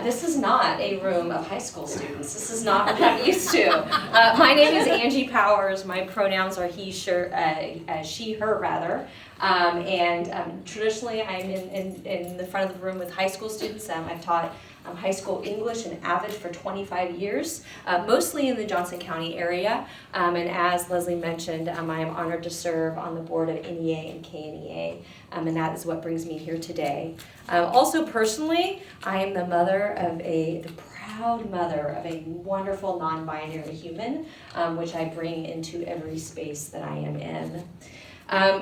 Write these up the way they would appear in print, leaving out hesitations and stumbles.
This is not a room of high school students. This is not what I'm used to. My name is Angie Powers. My pronouns are he, she, her rather. Traditionally I'm in the front of the room with high school students. I've taught high school English and Avid for 25 years, mostly in the Johnson County area. And as Leslie mentioned, I am honored to serve on the board of NEA and KNEA, and that is what brings me here today. Also personally, I am the proud mother of a wonderful non-binary human, which I bring into every space that I am in.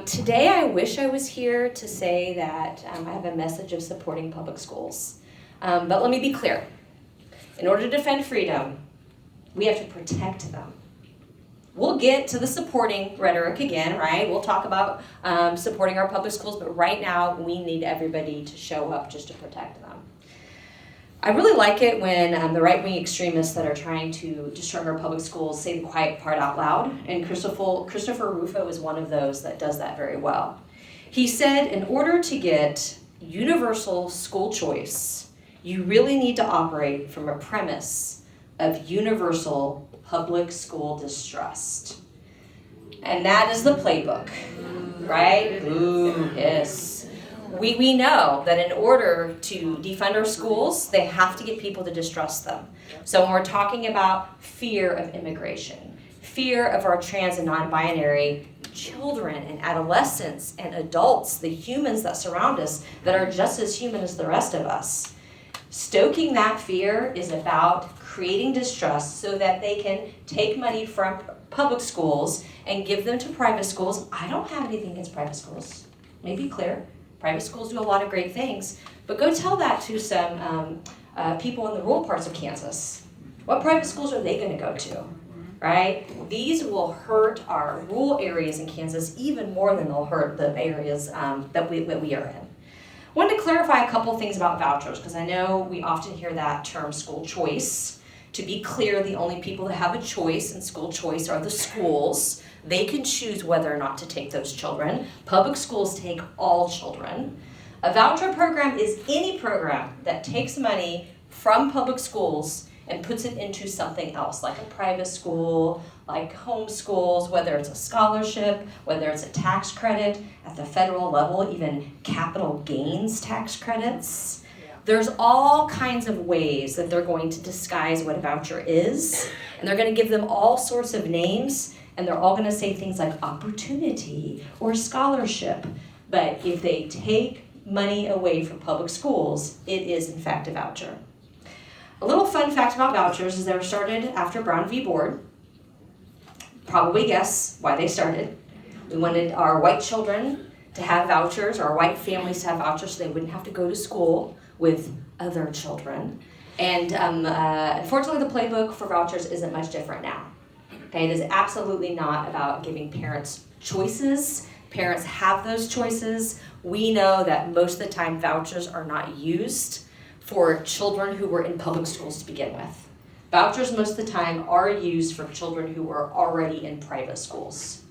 Today I wish I was here to say that I have a message of supporting public schools. But let me be clear. In order to defend freedom, we have to protect them. We'll get to the supporting rhetoric again, right? We'll talk about supporting our public schools, but right now we need everybody to show up just to protect them. I really like it when the right-wing extremists that are trying to destroy our public schools say the quiet part out loud, and Christopher Rufo is one of those that does that very well. He said, in order to get universal school choice, you really need to operate from a premise of universal public school distrust. And that is the playbook, right? Ooh, yes. We know that in order to defund our schools, they have to get people to distrust them. So when we're talking about fear of immigration, fear of our trans and non-binary children and adolescents and adults, the humans that surround us that are just as human as the rest of us, stoking that fear is about creating distrust so that they can take money from public schools and give them to private schools. I don't have anything against private schools. Let me be clear. Private schools do a lot of great things, but go tell that to some people in the rural parts of Kansas. What private schools are they going to go to, right? These will hurt our rural areas in Kansas even more than they'll hurt the areas that we are in. I wanted to clarify a couple things about vouchers because I know we often hear that term school choice. To be clear, the only people that have a choice in school choice are the schools. They can choose whether or not to take those children. Public schools take all children. A voucher program is any program that takes money from public schools and puts it into something else, like a private school, like home schools, whether it's a scholarship, whether it's a tax credit at the federal level, even capital gains tax credits. There's all kinds of ways that they're going to disguise what a voucher is, and they're going to give them all sorts of names, and they're all going to say things like opportunity or scholarship. But if they take money away from public schools, it is in fact a voucher. A little fun fact about vouchers is they were started after Brown v. Board. Probably guess why they started. We wanted our white children to have vouchers, or our white families to have vouchers so they wouldn't have to go to school with other children. And unfortunately, the playbook for vouchers isn't much different now. Okay, it is absolutely not about giving parents choices. Parents have those choices. We know that most of the time vouchers are not used for children who were in public schools to begin with. Vouchers most of the time are used for children who were already in private schools.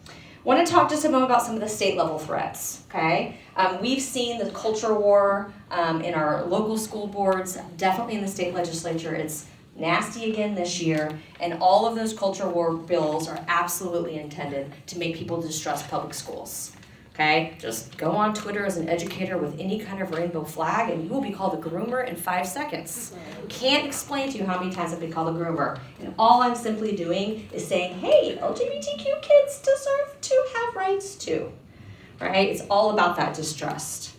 I want to talk just a moment about some of the state level threats, okay? We've seen the culture war in our local school boards, definitely in the state legislature. It's nasty again this year, and all of those culture war bills are absolutely intended to make people distrust public schools. Okay, just go on Twitter as an educator with any kind of rainbow flag and you will be called a groomer in 5 seconds. Can't explain to you how many times I've been called a groomer. And all I'm simply doing is saying, hey, LGBTQ kids deserve to have rights too. Right? It's all about that distrust.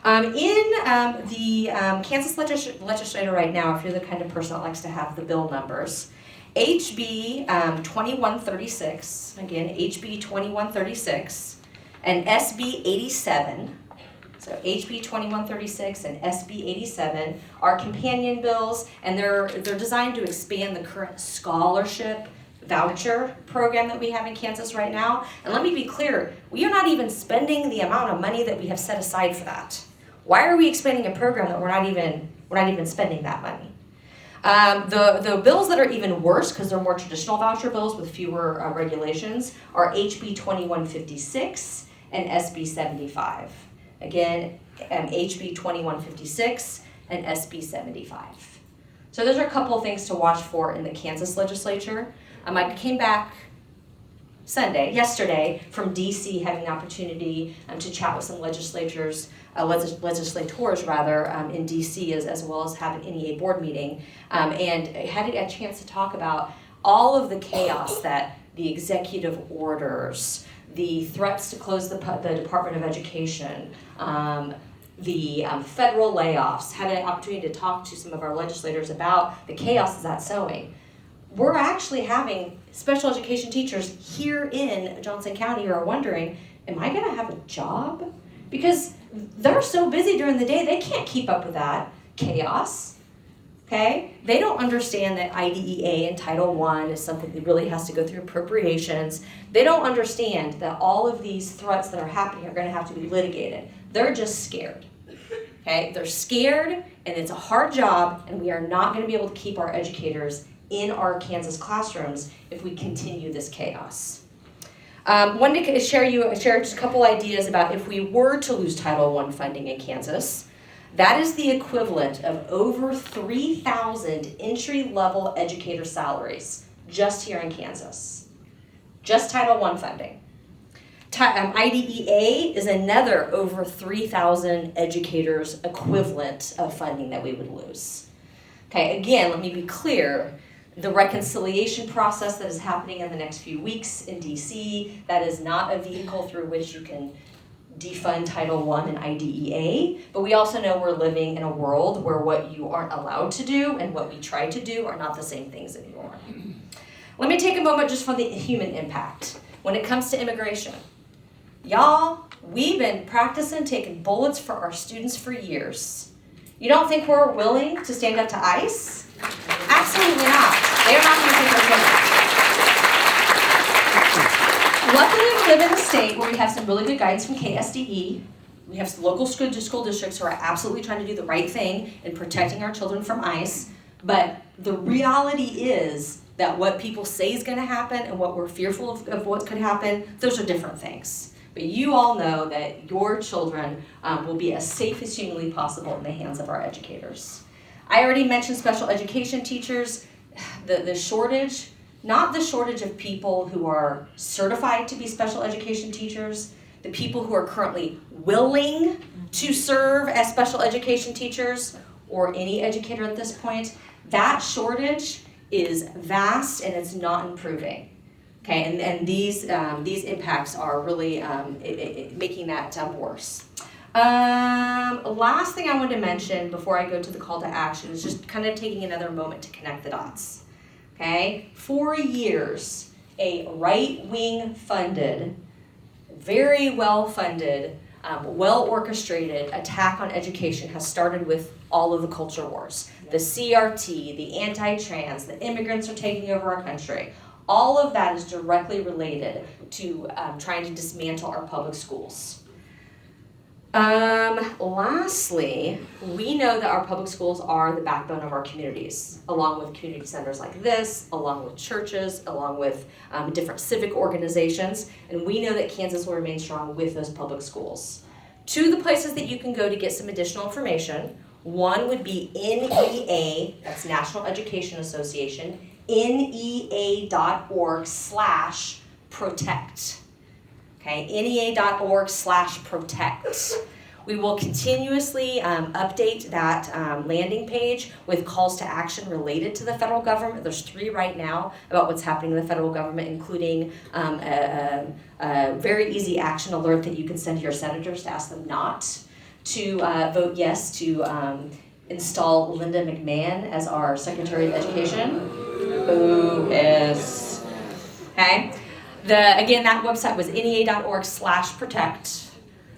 In the Kansas legislature right now, if you're the kind of person that likes to have the bill numbers, HB 2136, again, HB 2136, and SB 87, so HB 2136 and SB 87 are companion bills, and they're designed to expand the current scholarship voucher program that we have in Kansas right now. And let me be clear, we are not even spending the amount of money that we have set aside for that. Why are we expanding a program that we're not even spending that money? The bills that are even worse, because they're more traditional voucher bills with fewer regulations, are HB 2156 and SB 75. Again, HB 2156 and SB 75. So those are a couple of things to watch for in the Kansas legislature. I came back yesterday from DC, having the opportunity to chat with some legislators in DC, as well as have an NEA board meeting, and had a chance to talk about all of the chaos that the executive orders, the threats to close the Department of Education, the federal layoffs, had an opportunity to talk to some of our legislators about the chaos that's sowing. We're actually having special education teachers here in Johnson County who are wondering, am I gonna have a job? Because they're so busy during the day, they can't keep up with that chaos, okay? They don't understand that IDEA and Title I is something that really has to go through appropriations. They don't understand that all of these threats that are happening are gonna have to be litigated. They're just scared, okay? They're scared, and it's a hard job, and we are not gonna be able to keep our educators in our Kansas classrooms if we continue this chaos. Wanted to share just a couple ideas about if we were to lose Title I funding in Kansas. That is the equivalent of over 3,000 entry-level educator salaries just here in Kansas. Just Title I funding. IDEA is another over 3,000 educators equivalent of funding that we would lose. Okay, again, let me be clear. The reconciliation process that is happening in the next few weeks in DC, that is not a vehicle through which you can defund Title I and IDEA, but we also know we're living in a world where what you aren't allowed to do and what we try to do are not the same things anymore. Let me take a moment just for the human impact. When it comes to immigration, y'all, we've been practicing taking bullets for our students for years. You don't think we're willing to stand up to ICE? Absolutely not. They are not going to take our bullets. Luckily, we live in a state where we have some really good guidance from KSDE. We have some local school districts who are absolutely trying to do the right thing in protecting our children from ICE. But the reality is that what people say is going to happen and what we're fearful of what could happen, those are different things. But you all know that your children will be as safe as humanly possible in the hands of our educators. I already mentioned special education teachers. The shortage, not the shortage of people who are certified to be special education teachers, the people who are currently willing to serve as special education teachers or any educator at this point, that shortage is vast and it's not improving. Okay, and these impacts are really making that worse. Last thing I wanted to mention before I go to the call to action is just kind of taking another moment to connect the dots. Okay, for years, a right-wing funded, very well-funded, well-orchestrated attack on education has started with all of the culture wars. The CRT, the anti-trans, the immigrants are taking over our country. All of that is directly related to trying to dismantle our public schools. Lastly, we know that our public schools are the backbone of our communities, along with community centers like this, along with churches, along with different civic organizations, and we know that Kansas will remain strong with those public schools. Two of the places that you can go to get some additional information, one would be NEA, that's National Education Association, NEA.org/protect. Okay, NEA.org/protect. We will continuously update that landing page with calls to action related to the federal government. There's 3 right now about what's happening in the federal government, including a very easy action alert that you can send to your senators to ask them not to vote yes to install Linda McMahon as our Secretary of Education. Boo, yes. Okay. Again, that website was NEA.org/protect.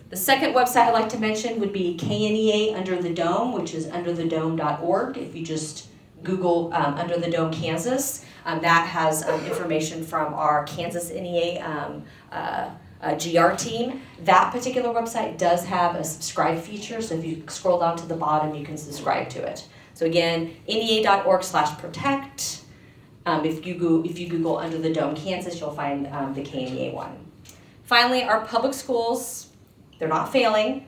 The second website I'd like to mention would be KNEA Under the Dome, which is underthedome.org. If you just Google Under the Dome, Kansas, that has information from our Kansas NEA GR team. That particular website does have a subscribe feature, so if you scroll down to the bottom, you can subscribe to it. So again, NEA.org/protect. If you Google Under the Dome, Kansas, you'll find the KNEA one. Finally, our public schools, they're not failing.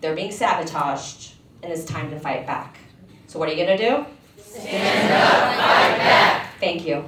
They're being sabotaged. and it's time to fight back. So what are you going to do? Stand up, fight back. Thank you.